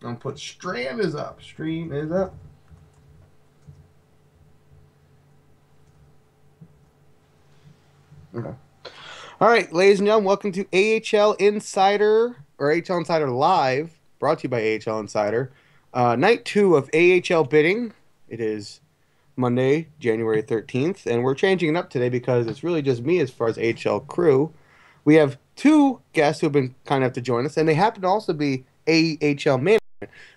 I'm gonna put stream is up. Stream is up. Okay. All right, ladies and gentlemen, welcome to AHL Insider or AHL Insider Live, brought to you by AHL Insider. Night 2 of AHL bidding. It is Monday, January 13th, and we're changing it up today because it's really just me as far as AHL crew. We have two guests who have been kind enough to join us, and they happen to also be AHL management,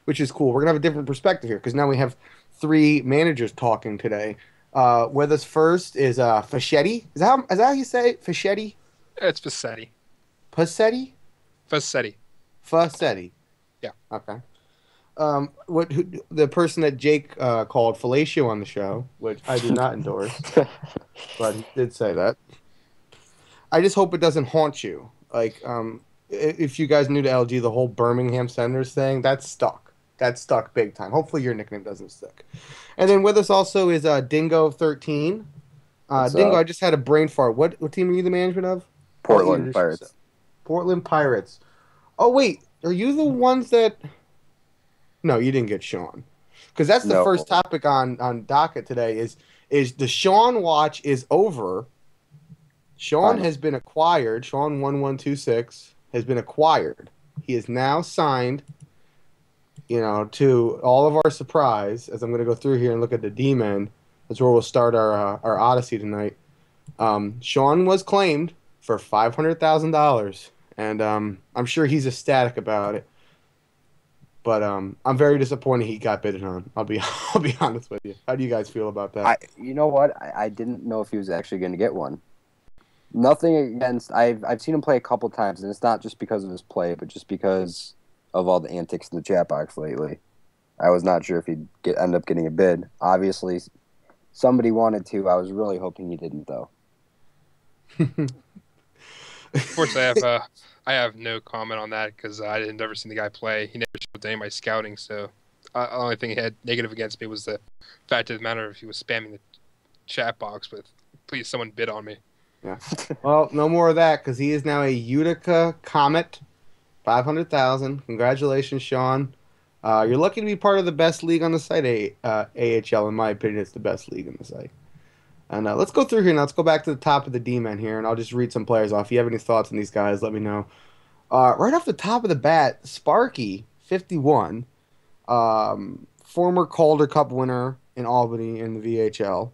which is cool. We're going to have a different perspective here because now we have three managers talking today. With us first is Fischetti. Is that how you say it? Fischetti? It's Fassetti. Passetti? Fassetti. Fassetti. Yeah. Okay. The person that Jake called fellatio on the show, which I do not endorse, but he did say that. I just hope it doesn't haunt you. Like, if you guys knew to LG, the whole Birmingham Senators thing, that's stuck. That's stuck big time. Hopefully your nickname doesn't stick. And then with us also is Dingo13. Dingo, I just had a brain fart. What team are you the management of? Portland Pirates. Portland Pirates. Oh, wait. Are you the ones that... No, you didn't get Sean. Because that's the first topic on docket today is the Sean watch is over. Sean has been acquired. Sean 1126 has been acquired. He is now signed, to all of our surprise, as I'm going to go through here and look at the D-men. That's where we'll start our Odyssey tonight. Sean was claimed for $500,000, and I'm sure he's ecstatic about it. But I'm very disappointed he got bidded on. I'll be honest with you. How do you guys feel about that? You know what? I didn't know if he was actually going to get one. Nothing against. I've seen him play a couple times, and it's not just because of his play, but just because of all the antics in the chat box lately. I was not sure if he'd end up getting a bid. Obviously, somebody wanted to. I was really hoping he didn't, though. Unfortunately, I have no comment on that because I had never seen the guy play. He never showed any of my scouting, so the only thing he had negative against me was the fact of the matter if he was spamming the chat box with, "Please, someone bid on me." Yeah. Well, no more of that because he is now a Utica Comet, 500,000. Congratulations, Sean. You're lucky to be part of the best league on the site. AHL, in my opinion, it's the best league on the site. And let's go through here now. Let's go back to the top of the D-men here, and I'll just read some players off. If you have any thoughts on these guys, let me know. Right off the top of the bat, Sparky, 51, former Calder Cup winner in Albany in the VHL.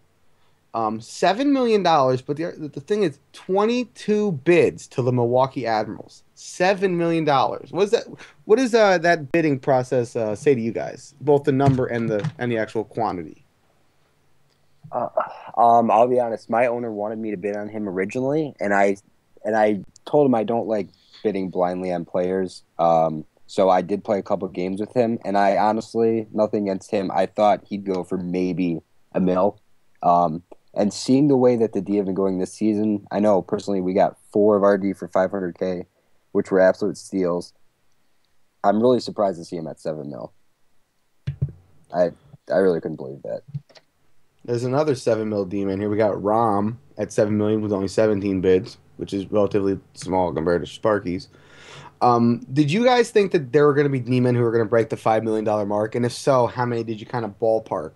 $7 million, but the thing is 22 bids to the Milwaukee Admirals. $7 million. What does that bidding process say to you guys? Both the number and the actual quantity. I'll be honest. My owner wanted me to bid on him originally, and I told him I don't like bidding blindly on players. So I did play a couple games with him, and I honestly, nothing against him, I thought he'd go for maybe $1 million. And seeing the way that the D have been going this season, I know personally we got 4 of our D for $500K, which were absolute steals. I'm really surprised to see him at $7 million. I really couldn't believe that. There's another $7 million D-man here. We got Rom at $7 million with only 17 bids, which is relatively small compared to Sparky's. Did you guys think that there were going to be D-men who were going to break the $5 million mark? And if so, how many did you kind of ballpark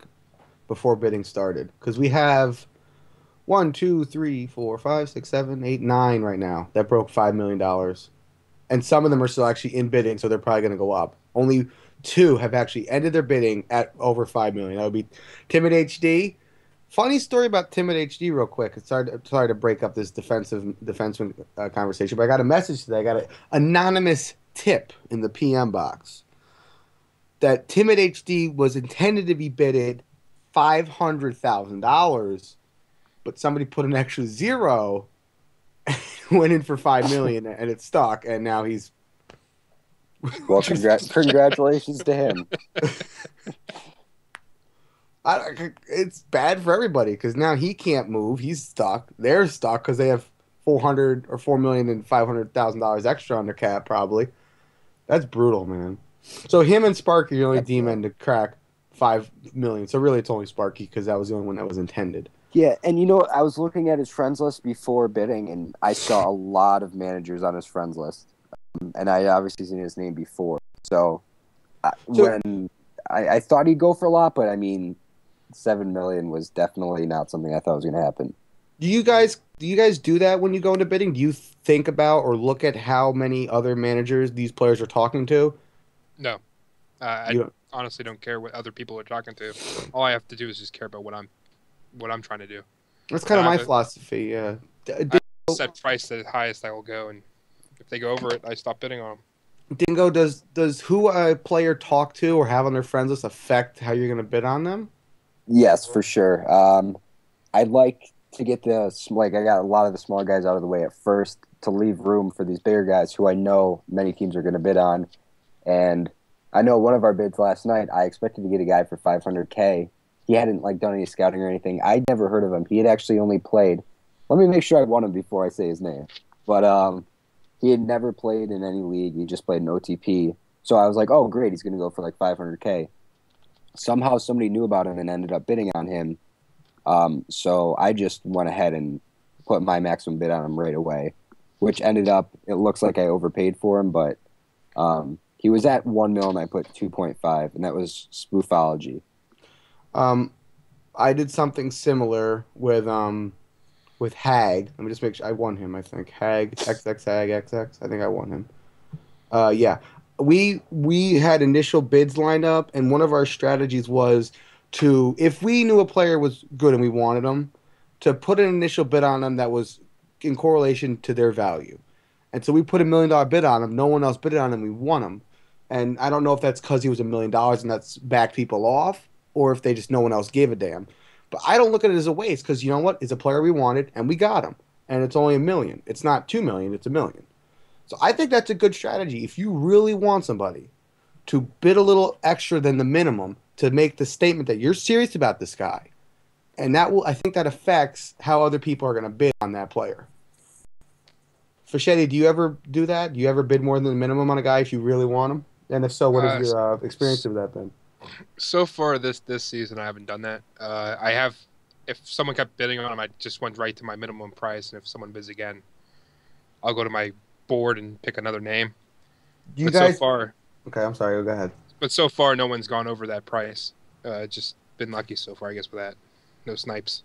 before bidding started? Because we have 1, 2, 3, 4, 5, 6, 7, 8, 9 right now that broke $5 million. And some of them are still actually in bidding, so they're probably going to go up. Only 2 have actually ended their bidding at over $5 million. That would be Timid HD. Funny story about Timid HD real quick. Sorry to break up this defenseman conversation, but I got a message today. I got an anonymous tip in the PM box that Timid HD was intended to be bidded $500,000, but somebody put an extra 0 and went in for $5 million, and it stuck, and now he's... Well, congratulations to him. It's bad for everybody because now he can't move. He's stuck. They're stuck because they have $400 or $4,500,000 extra on their cap, probably. That's brutal, man. So him and Sparky are the only D-men to crack $5 million. So really, it's only Sparky because that was the only one that was intended. Yeah, and I was looking at his friends list before bidding, and I saw a lot of managers on his friends list, and I had obviously seen his name before. So when I thought he'd go for a lot, but I mean, 7 million was definitely not something I thought was going to happen. Do you guys do that when you go into bidding? Do you think about or look at how many other managers these players are talking to? No, I honestly don't care what other people are talking to. All I have to do is just care about what I'm trying to do. That's kind of my philosophy. Yeah. I set price at the highest I will go, and if they go over it, I stop bidding on them. Dingo, does who a player talk to or have on their friends list affect how you're going to bid on them? Yes, for sure. I'd like to get I got a lot of the smaller guys out of the way at first to leave room for these bigger guys who I know many teams are going to bid on. And I know one of our bids last night, I expected to get a guy for 500K. He hadn't done any scouting or anything. I'd never heard of him. He had actually only played. Let me make sure I want him before I say his name. But he had never played in any league. He just played in OTP. So I was like, oh, great. He's going to go for 500K. Somehow somebody knew about him and ended up bidding on him. So I just went ahead and put my maximum bid on him right away, which ended up, it looks like I overpaid for him, but he was at 1 mil and I put 2.5, and that was Spoofology. I did something similar with Hag. Let me just make sure I won him. I think Hag XX Hag XX. I think I won him. Yeah, we had initial bids lined up, and one of our strategies was to, if we knew a player was good and we wanted him, to put an initial bid on them that was in correlation to their value. And so we put $1 million bid on him. No one else bid on him. We won him. And I don't know if that's because he was $1 million and that's backed people off, or if they just no one else gave a damn. But I don't look at it as a waste because you know what? It's a player we wanted and we got him. And it's only $1 million. It's not $2 million. It's $1 million. So I think that's a good strategy. If you really want somebody to bid a little extra than the minimum to make the statement that you're serious about this guy, and I think that affects how other people are going to bid on that player. Fischetti, do you ever do that? Do you ever bid more than the minimum on a guy if you really want him? And if so, what is your experience of that been? So far this season, I haven't done that. I have, if someone kept bidding on him, I just went right to my minimum price, and if someone bids again, I'll go to my board and pick another name. So far, okay, I'm sorry. Go ahead. But so far, no one's gone over that price. Just been lucky so far, I guess, with that. No snipes.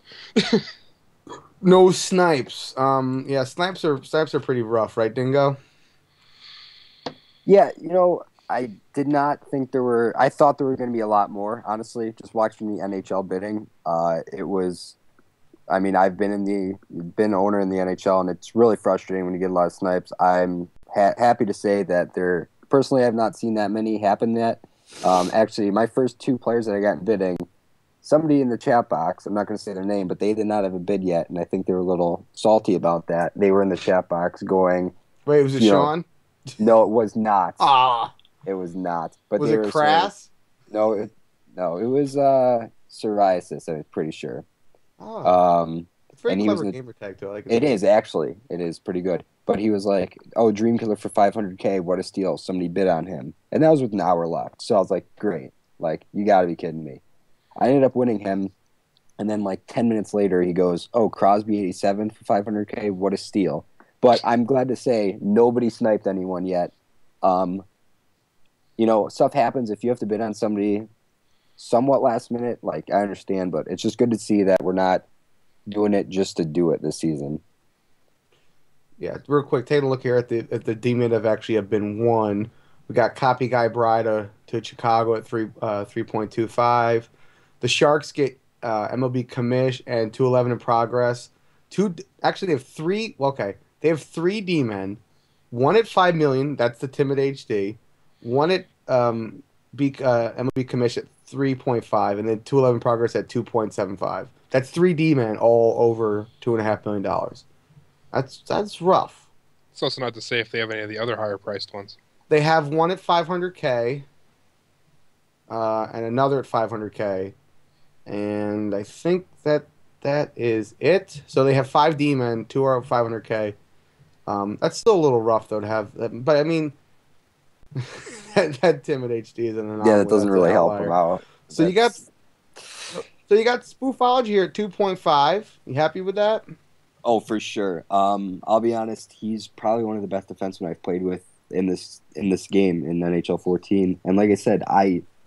No snipes. Yeah, snipes are pretty rough, right, Dingo? Yeah, I did not think there were. I thought there were going to be a lot more. Honestly, just watching the NHL bidding, it was. I mean, I've been been owner in the NHL, and it's really frustrating when you get a lot of snipes. I'm happy to say that personally, I've not seen that many happen yet. Actually, my first 2 players that I got in bidding, somebody in the chat box, I'm not going to say their name, but they did not have a bid yet, and I think they were a little salty about that. They were in the chat box going, "Wait, was it Sean?" No, it was not. Ah, it was not. But was it Crass? No, it was psoriasis. I'm pretty sure. Oh, it's very clever gamer tag too. I like it. It is actually. It is pretty good. But he was like, "Oh, Dream Killer for 500K. What a steal!" Somebody bid on him, and that was with an hour left. So I was like, "Great! You got to be kidding me!" I ended up winning him, and then 10 minutes later, he goes, "Oh, Crosby 87 for 500K. What a steal!" But I'm glad to say nobody sniped anyone yet. Stuff happens if you have to bid on somebody somewhat last minute. I understand, but it's just good to see that we're not doing it just to do it this season. Yeah, real quick, take a look here at the D-Mid have been won. We got Copy Guy Bride to Chicago at 3.25. The Sharks get MLB Commish and 211 in progress. Actually, they have 3. Okay, they have 3 D-men. One at 5 million. That's the Timid HD. One at MLB Commish at 3.5, and then 211 progress at 2.75. That's 3 D-men all over $2.5 million. That's rough. It's also not to say if they have any of the other higher priced ones. They have one at 500K, and another at 500K, and I think that is it. So they have 5 D-men, 2 are at 500K. That's still a little rough though to have, but I mean, that Timid HD is an anomaly. Yeah, that doesn't really help them out. So you got Spoofology here at 2.5. You happy with that? Oh, for sure. I'll be honest. He's probably one of the best defensemen I've played with in this game in NHL 14. And like I said,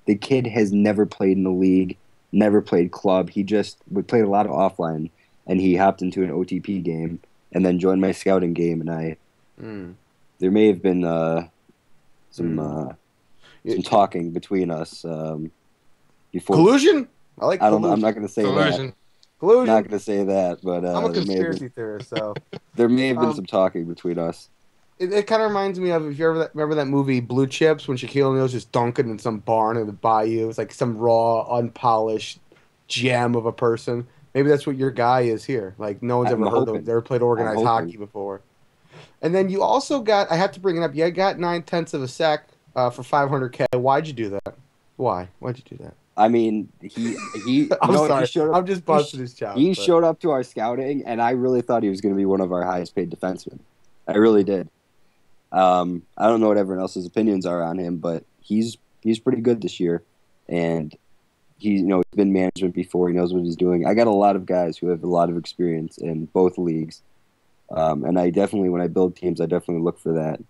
the kid has never played in the league, never played club. We played a lot of offline, and he hopped into an OTP game and then joined my scouting game. And there may have been some talking between us before collusion. I like. I'm not going to say Collusion. that. Collusion. Not going to say that, but I'm a conspiracy theorist, so there may have been some talking between us. it kind of reminds me of, if you ever remember that movie Blue Chips, when Shaquille O'Neal's just dunking in some barn in the bayou. It's like some raw, unpolished gem of a person. Maybe that's what your guy is here. Like, no one's ever played organized hockey before. And then you also got, I have to bring it up, you got 9/10 of a sec for $500K. Why'd you do that? Why'd you do that? I mean, he I'm sorry. I'm just busting his chops. He showed up to our scouting, and I really thought he was going to be one of our highest paid defensemen. I really did. I don't know what everyone else's opinions are on him, but he's pretty good this year, and he's been management before. He knows what he's doing. I got a lot of guys who have a lot of experience in both leagues, and I definitely, when I build teams, I definitely look for that,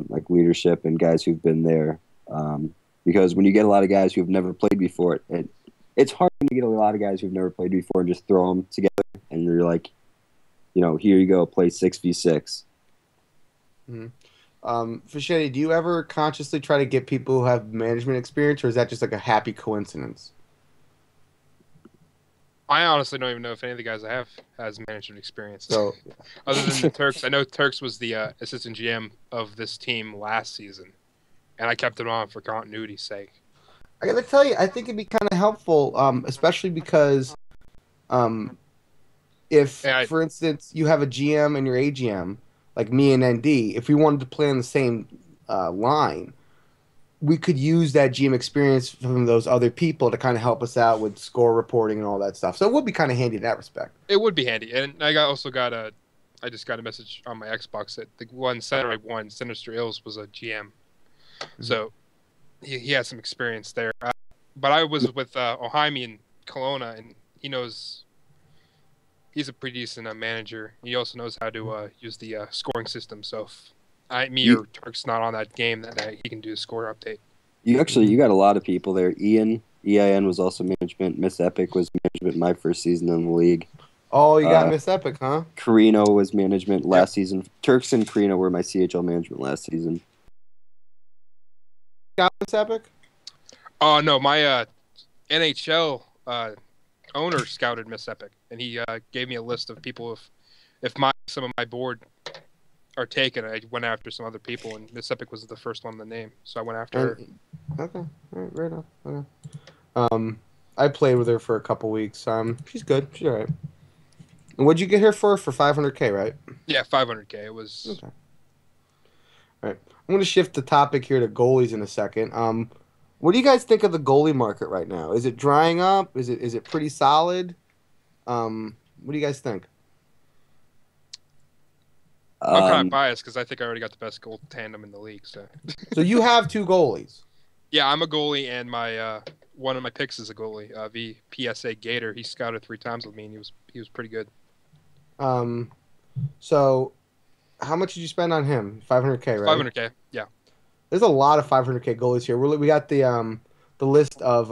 like leadership and guys who've been there. Because when you get a lot of guys who have never played before, it's hard to get a lot of guys who've never played before and just throw them together, and you're like, here you go, play 6v6. Fischetti, do you ever consciously try to get people who have management experience, or is that just like a happy coincidence? I honestly don't even know if any of the guys I have has management experience. So, other than the Turks, I know Turks was the assistant GM of this team last season, and I kept him on for continuity's sake. I gotta tell you, I think it'd be kind of helpful, especially because for instance, you have a GM and your AGM, like me and ND, if we wanted to play on the same line, we could use that GM experience from those other people to kind of help us out with score reporting and all that stuff. So it would be kind of handy in that respect. It would be handy. And I just got a message on my Xbox that the one center I won, Sinister Ills, was a GM. So he has some experience there. But I was with Ohaimi in Kelowna, and he knows he's a pretty decent manager. He also knows how to use the scoring system. So if me or Turk's not on that game that night, he can do a score update. You got a lot of people there. EIN was also management. Miss Epic was management my first season in the league. Oh, you got Miss Epic, huh? Carino was management last season. Turks and Carino were my CHL management last season. Got Miss Epic? Oh, no, my NHL owner scouted Miss Epic, and he gave me a list of people. If some of my board are taken, I went after some other people, and Miss Epic was the first one in the name, so I went after her. Okay, all right, right on. Okay. I played with her for a couple weeks. She's good. She's all right. And what'd you get her for? For $500K, right? Yeah, $500K. It was. Okay. All right. I'm going to shift the topic here to goalies in a second. What do you guys think of the goalie market right now? Is it drying up? Is it pretty solid? What do you guys think? I'm kind of biased because I think I already got the best goal tandem in the league. So you have two goalies. Yeah, I'm a goalie, and my one of my picks is a goalie. VPSA Gator. He scouted 3 times with me, and he was pretty good. So how much did you spend on him? $500K, right? $500K. Yeah. There's a lot of $500K goalies here. We got the list of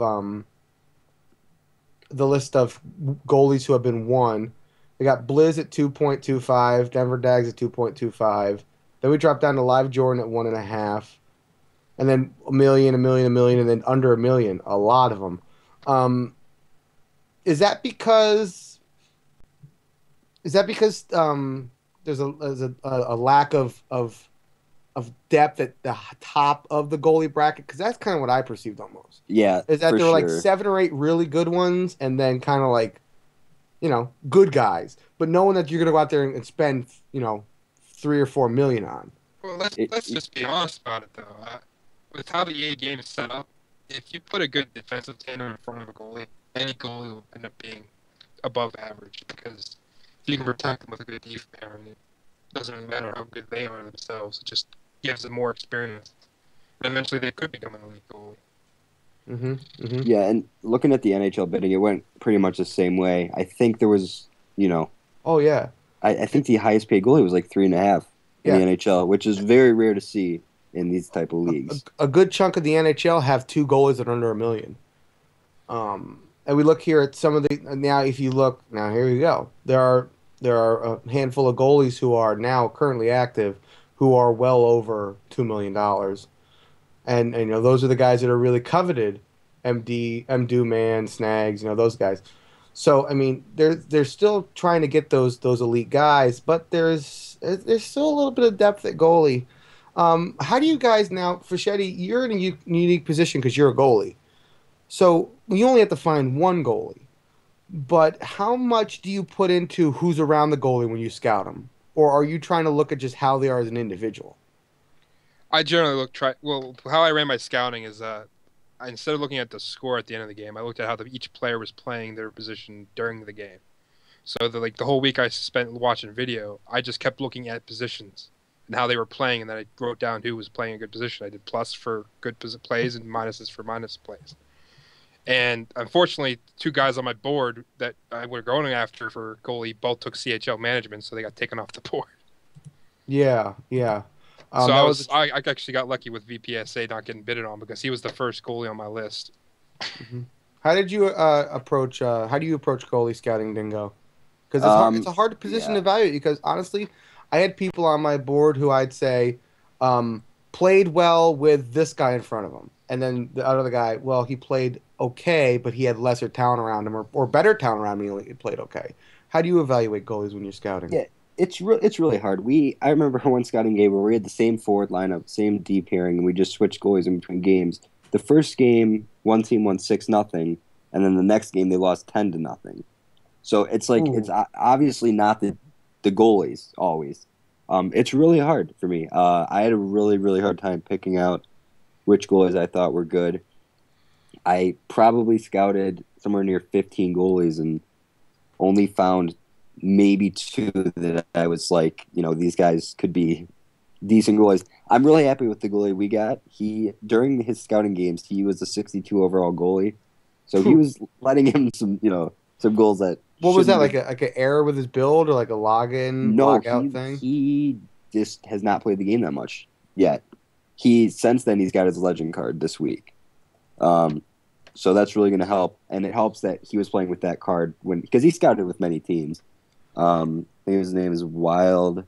goalies who have been won. We got Blizz at 2.25, Denver Dags at 2.25. Then we dropped down to Live Jordan at 1.5, and then a million, and then under $1 million. A lot of them. Is that because there's a lack of depth at the top of the goalie bracket? Because that's kind of what I perceived almost. Yeah, is that there were like 7 or 8 really good ones, and then kind of like, good guys, but knowing that you're going to go out there and spend, $3 or $4 million on. Well, let's just be honest about it, though. With how the EA game is set up, if you put a good defensive tandem in front of a goalie, any goalie will end up being above average, because if you can protect them with a good defense, it doesn't really matter how good they are themselves. It just gives them more experience. And eventually they could become an elite goalie. Yeah, and looking at the NHL bidding, it went pretty much the same way. I think there was, Oh, yeah. I think the highest paid goalie was like 3.5. in the Yeah. NHL, which is very rare to see in these type of leagues. A good chunk of the NHL have two goalies that are under $1 million. And we look here at some of the now. If you look now, here you go. There are a handful of goalies who are now currently active, who are well over $2 million, and you know those are the guys that are really coveted. MD Man, Snags, you know those guys. So I mean, they're still trying to get those elite guys, but there's still a little bit of depth at goalie. How do you guys now, Fischetti? You're in a unique position because you're a goalie. So you only have to find one goalie. But how much do you put into who's around the goalie when you scout them? Or are you trying to look at just how they are as an individual? I generally well, how I ran my scouting is instead of looking at the score at the end of the game, I looked at how each player was playing their position during the game. So the whole week I spent watching video, I just kept looking at positions and how they were playing, and then I wrote down who was playing a good position. I did plus for good plays and minuses for minus plays. And unfortunately, two guys on my board that I were going after for goalie both took CHL management, so they got taken off the board. Yeah, yeah. So I actually got lucky with VPSA not getting bidded on because he was the first goalie on my list. Mhm. How did you approach? How do you approach goalie scouting, Dingo? Because it's a hard position to evaluate. Because honestly, I had people on my board who I'd say played well with this guy in front of him, and then the other guy, well, he played okay, but he had lesser talent around him, or better talent around him. He played okay. How do you evaluate goalies when you're scouting? Yeah, it's really hard. I remember one scouting game where we had the same forward lineup, same D pairing, and we just switched goalies in between games. The first game, one team won 6-0, and then the next game they lost 10-0. So it's like it's obviously not the goalies always. It's really hard for me. I had a really hard time picking out which goalies I thought were good. I probably scouted somewhere near 15 goalies and only found maybe two that I was like, you know, these guys could be decent goalies. I'm really happy with the goalie we got. During his scouting games, he was a 62 overall goalie, so he was letting him some goals that. What was that, like an error with his build, or like a logout thing? He just has not played the game that much yet. Since then he's got his legend card this week. So that's really going to help, and it helps that he was playing with that card because he scouted with many teams. I think his name is Wildcat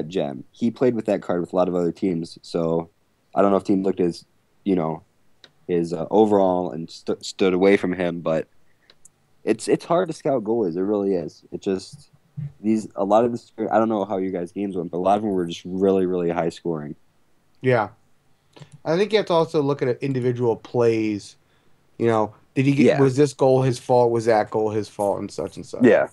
Gem. He played with that card with a lot of other teams, so I don't know if teams looked at his overall and stood away from him, but it's hard to scout goalies. It really is. It just a lot of this. I don't know how you guys' games went, but a lot of them were just really high scoring. Yeah. I think you have to also look at individual plays. You know, was this goal his fault? Was that goal his fault? And such and such. Yeah.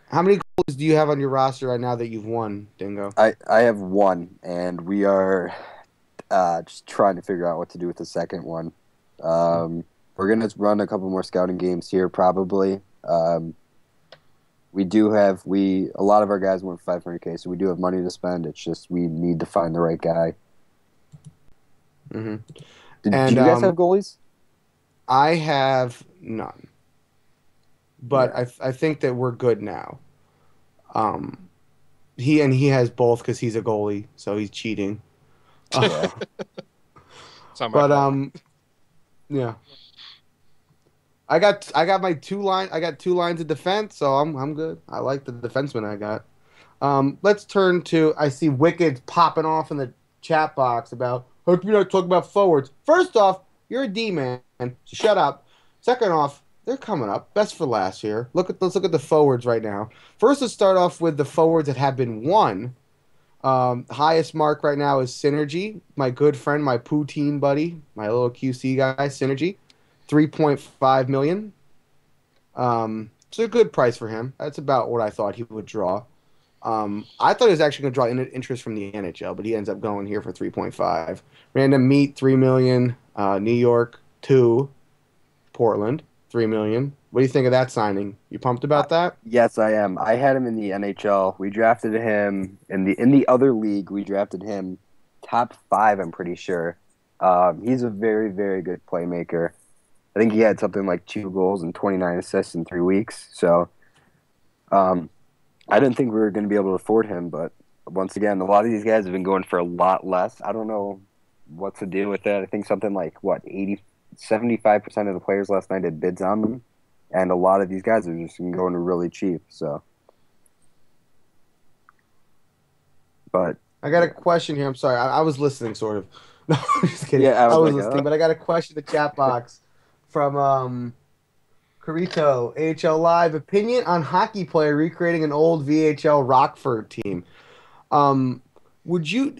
How many goals do you have on your roster right now that you've won, Dingo? I have one, and we are just trying to figure out what to do with the second one. We're going to run a couple more scouting games here, probably. We do have a lot of our guys went 500K, so we do have money to spend. It's just we need to find the right guy. Mm-hmm. Do you guys have goalies? I have none, but yeah. I think that we're good now. He has both because he's a goalie, so he's cheating. Yeah. Yeah. I got my two lines of defense, so I'm good. I like the defenseman I got. Let's turn to, I see Wicked popping off in the chat box about, how come you're not talking about forwards? First off, you're a D-man. Shut up. Second off, they're coming up. Best for last here. Let's look at the forwards right now. First, let's start off with the forwards that have been won. Highest mark right now is Synergy. My good friend, my poutine buddy, my little QC guy, Synergy. 3.5 million. It's a good price for him. That's about what I thought he would draw. I thought he was actually going to draw interest from the NHL, but he ends up going here for 3.5. Random Meat, 3 million. New York, 2. Portland, 3 million. What do you think of that signing? You pumped about that? Yes, I am. I had him in the NHL. We drafted him in the other league. We drafted him top 5, I'm pretty sure. He's a very good playmaker. I think he had something like 2 goals and 29 assists in 3 weeks. So I didn't think we were going to be able to afford him, but once again, a lot of these guys have been going for a lot less. I don't know what to do with that. I think something like, 75% of the players last night had bids on them, and a lot of these guys are just going really cheap. So, but I got a question here. I'm sorry. I was listening, sort of. No, I'm just kidding. yeah, I was like, listening, but I got a question in the chat box from Carito, AHL Live. Opinion on hockey player recreating an old VHL Rockford team. Um, would you?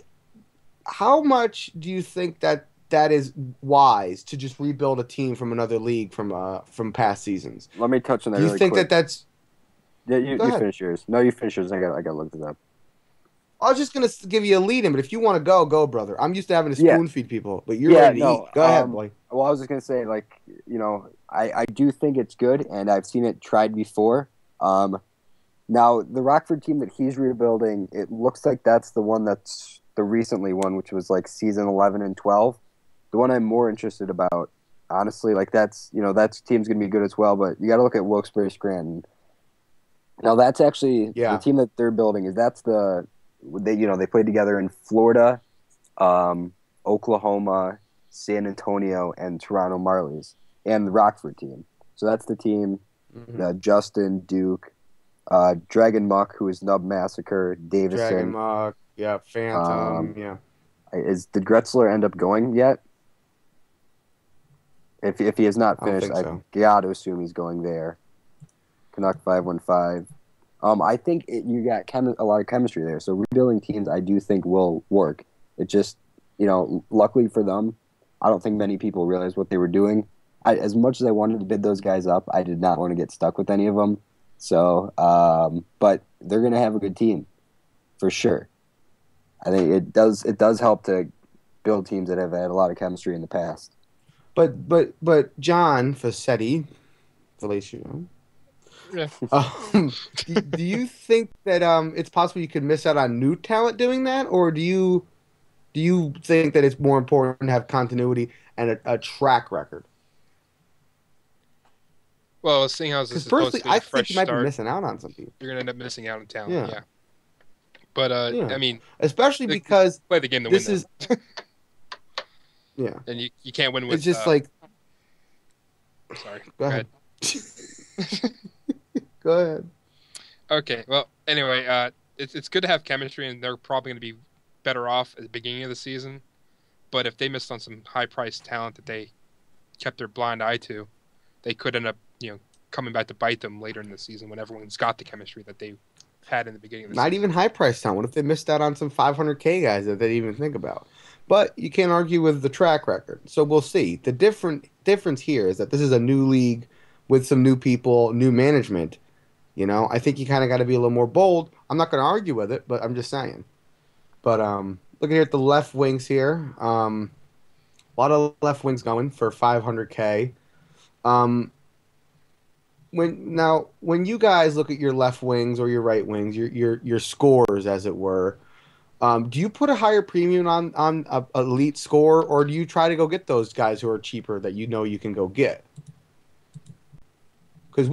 How much do you think that is wise to just rebuild a team from another league from past seasons? let me touch on that Do you really think quick. that's? Yeah, Go you ahead. finish yours. No, you finish yours. I got to look this up. I was just gonna give you a lead in, but if you want to go, go, brother. I'm used to having to Yeah, spoon feed people, but you're yeah, ready to no. eat. Go ahead, boy. Well, I was just gonna say, I do think it's good, and I've seen it tried before. Now the Rockford team that he's rebuilding, it looks like that's the one that's the recently one, which was like season 11 and 12. The one I'm more interested about, honestly, like that's team's gonna be good as well. But you got to look at Wilkes-Barre Scranton. Now that's actually the Yeah. team that they're building. They played together in Florida, Oklahoma, San Antonio, and Toronto Marlies, and the Rockford team. So that's the team. Mm-hmm. Justin, Duke, Dragon Muck, who is Nub Massacre, Dragon Davison. Muck, yeah, Phantom, Um, yeah. did Gretzler end up going yet? If he has not I don't finished, think I so. got to assume he's going there. Canuck 515. I think you got a lot of chemistry there. So rebuilding teams, I do think will work. It just, luckily for them, I don't think many people realized what they were doing. As much as I wanted to bid those guys up, I did not want to get stuck with any of them. So, but they're going to have a good team for sure. I think it does help to build teams that have had a lot of chemistry in the past. But John Facchetti, Felicio, Yeah. do you think that it's possible you could miss out on new talent doing that, or do you think that it's more important to have continuity and a track record? Well, seeing how this Because is supposed personally, to be I a think fresh you might be start, missing out on some people. you're gonna end up missing out on talent. Yeah, Yeah. But yeah. I mean, Especially you because play the game to win, this though, is yeah. and you can't win It's with. just like Sorry. go Go ahead. ahead. Go ahead. Okay. Well, anyway, it's good to have chemistry, and they're probably going to be better off at the beginning of the season. But if they missed on some high-priced talent that they kept their blind eye to, they could end up, coming back to bite them later in the season when everyone's got the chemistry that they had in the beginning of the Not season. even high price town. What if they missed out on some 500K guys that they didn't even think about? But you can't argue with the track record. So we'll see. The difference here is that this is a new league with some new people, new management. I think you kind of got to be a little more bold. I'm not going to argue with it, but I'm just saying. But looking here at the left wings here, a lot of left wings going for 500K. Um, when you guys look at your left wings or your right wings, your scores as it were, do you put a higher premium on a elite score, or do you try to go get those guys who are cheaper that you can go get? Because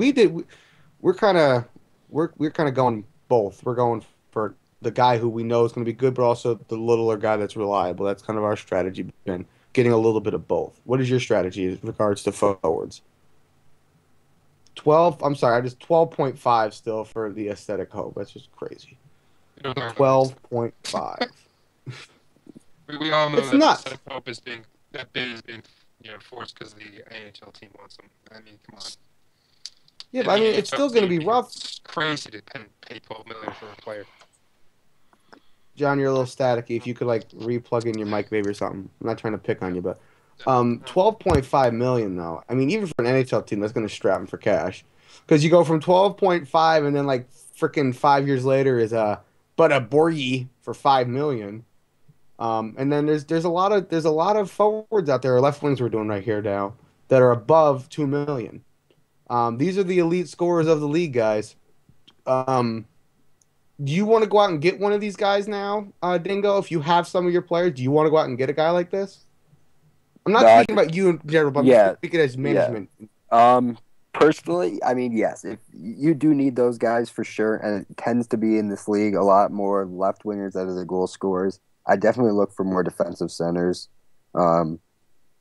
we're kind of we're kind of going both. We're going for the guy who we know is going to be good, but also the littler guy that's reliable. That's kind of our strategy, been getting a little bit of both. What is your strategy in regards to forwards? 12. I'm sorry, I just 12.5 still for the aesthetic hope. That's just crazy. 12.5. We all know It's that nuts. Seth Pope that bid is being forced because the AHL team wants him. I mean, come on. Yeah, And but I the mean, it's NHL still going to be team, rough. It's crazy to pay $12 million for a player. John, you're a little staticky. If you could replug in your mic, maybe or something. I'm not trying to pick on you, but 12.5 million though. I mean, even for an NHL team, that's going to strap them for cash. Because you go from 12.5 and then freaking 5 years later is but a Borgie for 5 million. And then there's a lot of forwards out there, or left wings we're doing right here now, that are above 2 million. These are the elite scorers of the league, guys. Do you want to go out and get one of these guys now, Dingo? If you have some of your players, do you want to go out and get a guy like this? I'm not No, speaking about you in general, but I'm yeah, speaking as yeah. management. Personally, I mean, yes, if you do need those guys for sure, and it tends to be in this league a lot more left wingers that are the goal scorers. I definitely look for more defensive centers. Um,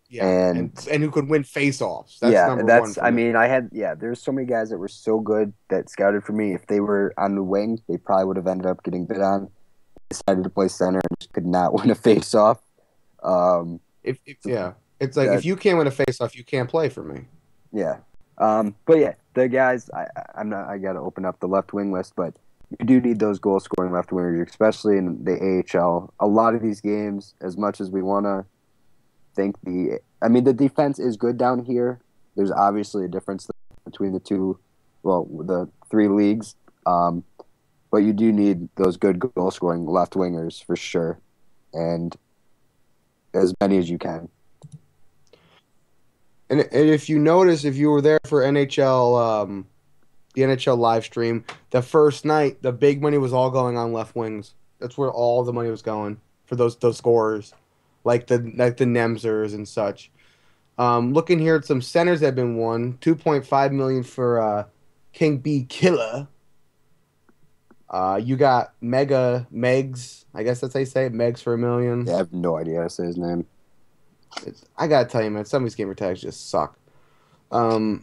Yeah, and and who could win face-offs? That's yeah, number one that's. for I me. mean, there's so many guys that were so good that scouted for me. If they were on the wing, they probably would have ended up getting bid on. Decided to play center and just could not win a face-off. Um, If so yeah, it's like if that you can't win a face-off, you can't play for me. yeah. But yeah, the guys. I'm not. I got to open up the left wing list, but you do need those goal scoring left wingers, especially in the AHL. A lot of these games, as much as we want to think the defense is good down here. There's obviously a difference between the three leagues. But you do need those good goal scoring left wingers for sure, and as many as you can. And if you notice, if you were there for NHL, the NHL live stream, the first night, the big money was all going on left wings. That's where all the money was going for those scorers, like the Nemzers and such. Looking here at some centers that have been won, 2.5 million for King B Killer. You got Megs. I guess that's how you say it. Megs for $1 million. Yeah, I have no idea how to say his name. I gotta tell you, man, some of these gamer tags just suck. But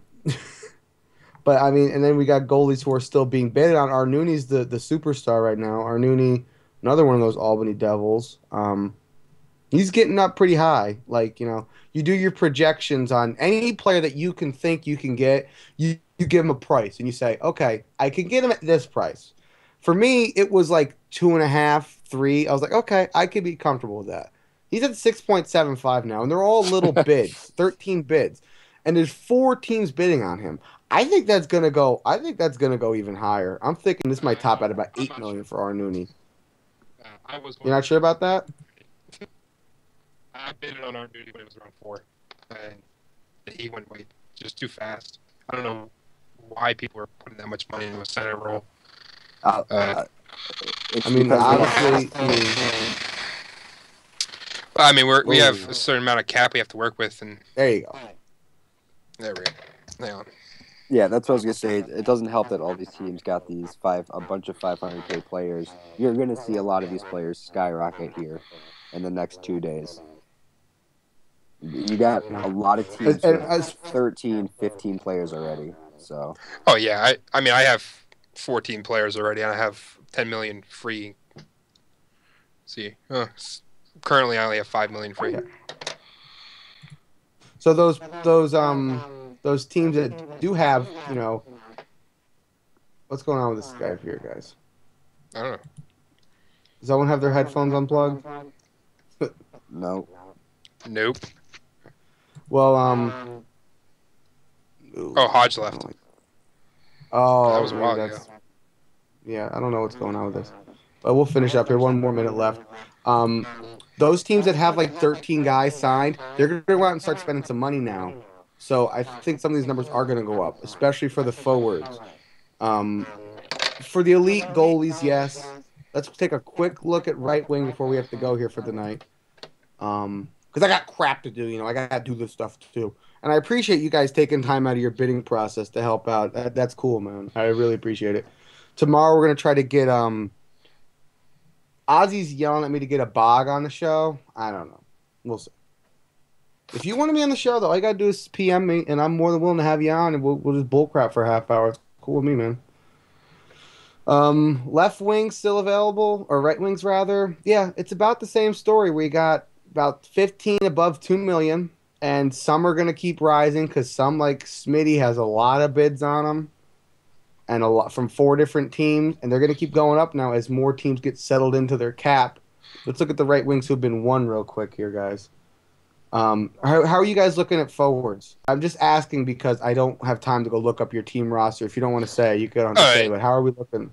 I mean, and then we got goalies who are still being bid on. Arnuni's the superstar right now. Arnuni, another one of those Albany Devils. He's getting up pretty high. Like, you do your projections on any player that you can think you can get. You give him a price, and you say, okay, I can get him at this price. For me, it was like 2.5, 3. I was like, okay, I could be comfortable with that. He's at 6.75 now, and they're all little bids, 13 bids, and there's 4 teams bidding on him. I think that's gonna go. I think that's gonna go even higher. I'm thinking this might top at about I'm 8 not million sure. for Arnuni. I was. You're not sure about that? I bid it on our duty when it was around 4, and he went way just too fast. I don't know why people were putting that much money into a center role. It's I mean, because obviously, I mean, we have a certain amount of cap we have to work with, and there you go. there we go. Hang on. yeah, that's what I was gonna say. It doesn't help that all these teams got a bunch of 500K players. You're gonna see a lot of these players skyrocket here in the next 2 days. You got a lot of teams with 13, 15 players already. So. Oh yeah, I mean, I have 14 players already, and I have 10 million free. See, currently I only have 5 million free. Yeah. So those teams that do have, what's going on with this guy here, guys? I don't know. Does someone have their headphones unplugged? No. Nope. Well, Oh, Hodge left. Oh, That was a while ago. Yeah, I don't know what's going on with this. But we'll finish up here. 1 more minute left. Those teams that have like 13 guys signed, they're going to go out and start spending some money now. So I think some of these numbers are going to go up, especially for the forwards. For the elite goalies, yes. Let's take a quick look at right wing before we have to go here for the night. Because I got crap to do, I got to do this stuff too. And I appreciate you guys taking time out of your bidding process to help out. That's cool, man. I really appreciate it. Tomorrow we're going to try to get Ozzy's yelling at me to get a bog on the show. I don't know. We'll see. If you want to be on the show, though, all you got to do is PM me, and I'm more than willing to have you on, and we'll just bullcrap for a half hour. It's cool with me, man. Left wing still available, or right wings rather. Yeah, it's about the same story. We got about 15 above 2 million, and some are going to keep rising because some, like Smitty, has a lot of bids on them. And a lot from 4 different teams, and they're going to keep going up now as more teams get settled into their cap. Let's look at the right wings who've been won real quick here, guys. How are you guys looking at forwards? I'm just asking because I don't have time to go look up your team roster. If you don't want to say, you don't have to say. But how are we looking?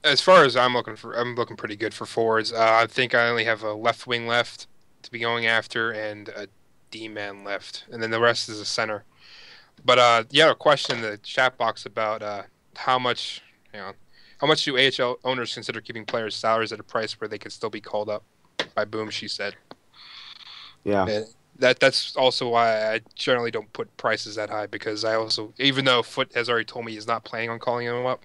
As far as I'm looking pretty good for forwards. I think I only have a left wing left to be going after, and a D-man left, and then the rest is a center. But you had a question in the chat box about how much do AHL owners consider keeping players' salaries at a price where they could still be called up by Boom, she said. Yeah. That's also why I generally don't put prices that high, because I also, even though Foot has already told me he's not planning on calling him up,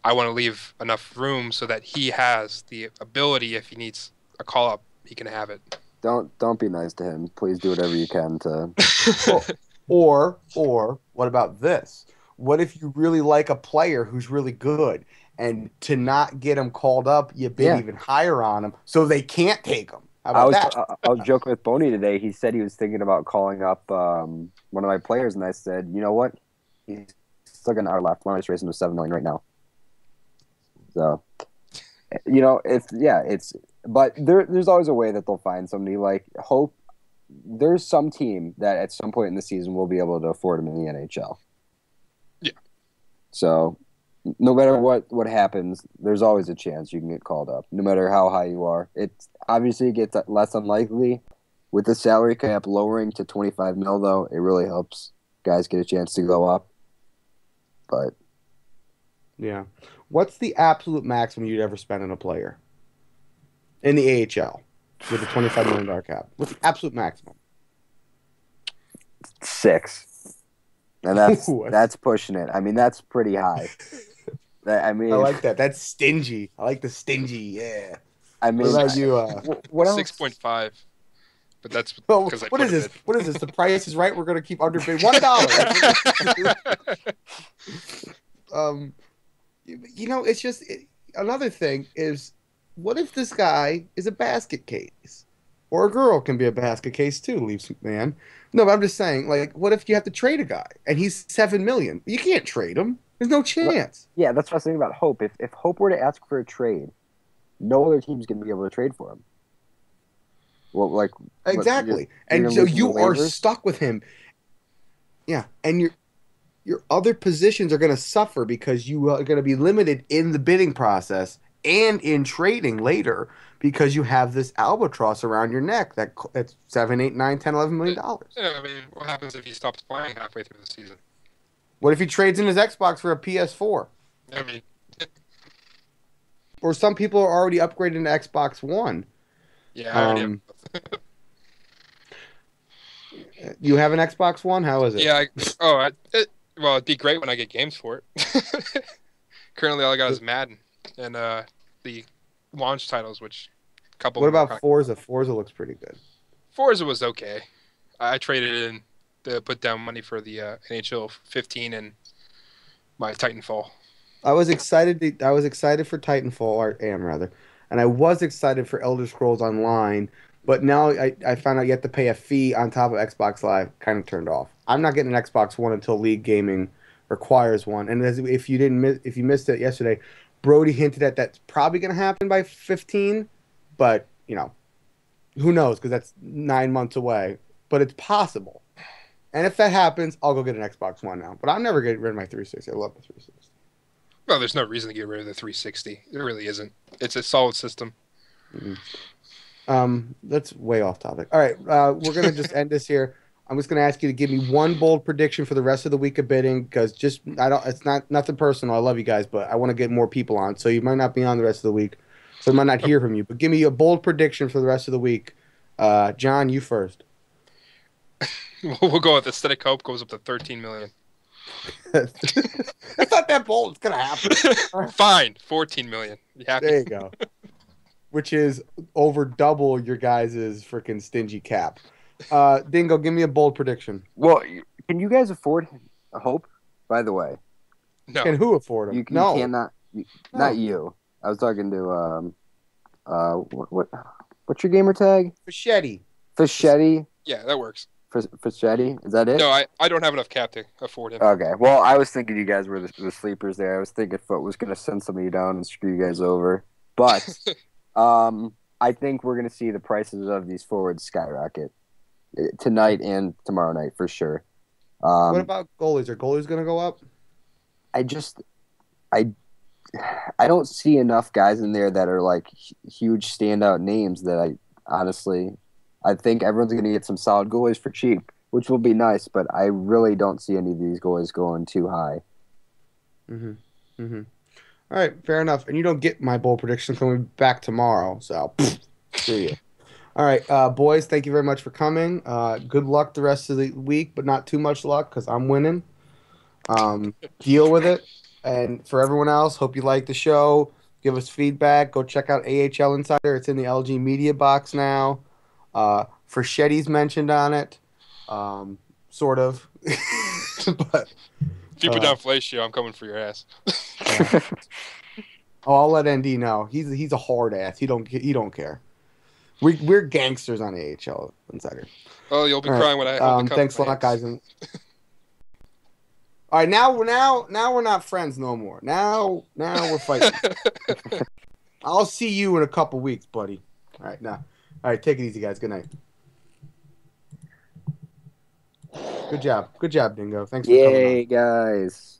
I want to leave enough room so that he has the ability, if he needs a call up, he can have it. Don't be nice to him. Please do whatever you can to. Or what about this? What if you really like a player who's really good, and to not get him called up, you bid Yeah. even higher on him, so they can't take him? How I about was that? I was joking with Boney today. He said he was thinking about calling up one of my players, and I said, you know what? He's still got an hour left. Why don't I just raise him to 7 million right now? So, but there's always a way that they'll find somebody. Like Hope, there's some team that at some point in the season will be able to afford him in the NHL. Yeah. So, no matter what happens, there's always a chance you can get called up, no matter how high you are. It obviously gets less unlikely with the salary cap lowering to 25 mil, though. It really helps guys get a chance to go up. But Yeah. What's the absolute maximum you'd ever spend on a player in the AHL with a $25 million cap? What's the absolute maximum? 6, and that's pushing it. I mean, that's pretty high. I like that. That's stingy. I like the stingy. Yeah. I mean, what about you? What else? 6.5. But that's Oh, because what is this? What is this? The Price is Right. We're gonna keep underbid $1. It's just another thing is, what if this guy is a basket case, or a girl can be a basket case too, Leafs man? No, but I'm just saying, like, what if you have to trade a guy and he's 7 million? You can't trade him. There's no chance. Yeah, that's what I was thinking about Hope. If Hope were to ask for a trade, no other team's going to be able to trade for him. Well, like exactly, you're and so you are stuck with him. Yeah, and your other positions are going to suffer because you are going to be limited in the bidding process and in trading later because you have this albatross around your neck that's 7, 8, 9, 10, $11 million. Yeah, I mean, what happens if he stops playing halfway through the season? What if he trades in his Xbox for a PS4? I mean, or some people are already upgrading to Xbox One. Yeah, I already have. You have an Xbox One? How is it? Yeah. Well, it'd be great when I get games for it. Currently, all I got is Madden and the launch titles, which a couple. What about Forza? Forza looks pretty good. Forza was okay. I traded in to put down money for the NHL 15 and my Titanfall. I was excited for Titanfall, or am rather, and I was excited for Elder Scrolls Online. But now I found out you have to pay a fee on top of Xbox Live. Kind of turned off. I'm not getting an Xbox One until League Gaming requires one. And if you missed it yesterday, Brody hinted at that's probably going to happen by 15. But who knows? Because that's 9 months away. But it's possible. And if that happens, I'll go get an Xbox One now. But I'm never getting rid of my 360. I love the 360. Well, there's no reason to get rid of the 360. There really isn't. It's a solid system. Mm-hmm. That's way off topic. All right, we're gonna just end this here. I'm just gonna ask you to give me one bold prediction for the rest of the week of bidding, because it's not nothing personal. I love you guys, but I want to get more people on, so you might not be on the rest of the week, so I might not hear from you. But give me a bold prediction for the rest of the week. John, you first. We'll go with aesthetic hope goes up to 13 million. That's not that bold. It's gonna happen. Fine, 14 million. You happy? There you go. Which is over double your guys' freaking stingy cap. Dingo, give me a bold prediction. Well, can you guys afford Hope, by the way? No. Can who afford him? You cannot. Not you. I was talking to what's your gamer tag? Fischetti. Yeah, that works. Fischetti, is that it? No, I don't have enough cap to afford him. Okay, well, I was thinking you guys were the sleepers there. I was thinking Foot was going to send some of you down and screw you guys over. But I think we're going to see the prices of these forwards skyrocket tonight and tomorrow night for sure. What about goalies? Are goalies going to go up? I don't see enough guys in there that are like huge standout names that I think everyone's going to get some solid goalies for cheap, which will be nice, but I really don't see any of these goalies going too high. All right, fair enough. And you don't get my bold prediction coming back tomorrow, so screw you. All right, boys, thank you very much for coming. Good luck the rest of the week, but not too much luck because I'm winning. Deal with it. And for everyone else, hope you like the show. Give us feedback. Go check out AHL Insider. It's in the LG Media box now. Frashetti's mentioned on it. Sort of. But If you put down Fellatio, I'm coming for your ass. yeah. Oh, I'll let ND know. He's a hard ass. He don't care. We're gangsters on AHL Insider. Oh, you'll be All crying when I hold the cup. Thanks a lot, guys. All right, now we're not friends no more. Now we're fighting. I'll see you in a couple weeks, buddy. All right, now. All right, take it easy, guys. Good night. Good job, Dingo. Thanks for coming on. Yay, guys.